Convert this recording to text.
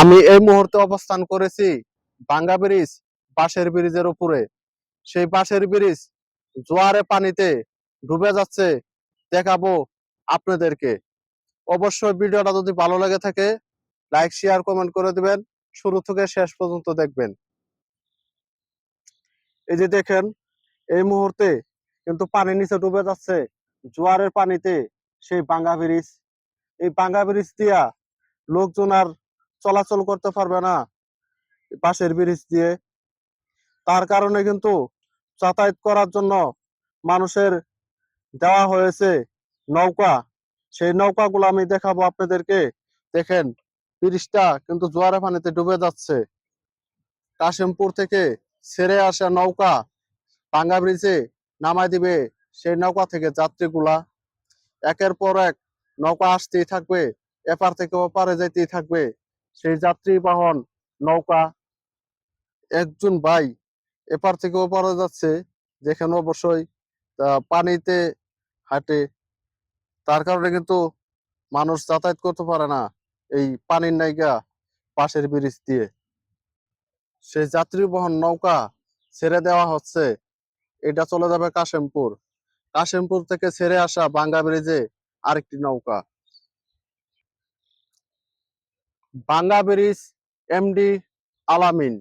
আমি এই মুহূর্তে অবস্থান করেছি বাঙ্গা ব্রিজ, বাঁশের ব্রিজের উপরে। সেই বাঁশের ব্রিজ জোয়ারে পানিতে ডুবে যাচ্ছে, দেখাবো আপনাদেরকে। অবশ্যই ভিডিওটা যদি ভালো লেগে থাকে লাইক শেয়ার কমেন্ট করে দিবেন, শুরু থেকে শেষ পর্যন্ত দেখবেন। এই যে দেখেন, এই মুহূর্তে কিন্তু পানির নিচে ডুবে যাচ্ছে জোয়ারের পানিতে সেই বাঙ্গা ব্রিজ। এই বাঙ্গা ব্রিজ দিয়া লোকজন আর চলাচল করতে পারবে না বাঁশের ব্রিজ দিয়ে। তার কারণে কিন্তু যাতায়াত করার জন্য মানুষের দেওয়া হয়েছে নৌকা। সেই নৌকাগুলো আমি দেখাবো আপনাদেরকে। দেখেন, ব্রিজটা কিন্তু জোয়ারে পানিতে ডুবে যাচ্ছে। কাশিমপুর থেকে ছেড়ে আসা নৌকা ভাঙ্গা ব্রিজে নামায় দিবে। সেই নৌকা থেকে যাত্রীগুলা একের পর এক নৌকা আসতেই থাকবে, এপার থেকে ওপারে যেতেই থাকবে সেই যাত্রী বাহন নৌকা। একজন ভাই এপার থেকে ওপারে যাচ্ছে, যেখানে অবশ্যই পানিতে হাঁটে। তার কারণে কিন্তু মানুষ যাতায়াত করতে পারে না এই পানির নাইগা পাশের ব্রিজ দিয়ে। সেই যাত্রী বহন নৌকা ছেড়ে দেওয়া হচ্ছে, এটা চলে যাবে কাশিমপুর। কাশিমপুর থেকে ছেড়ে আসা বাঙ্গা ব্রিজে আরেকটি নৌকা। বাঙ্গা ব্রিজ এমডি আলামিন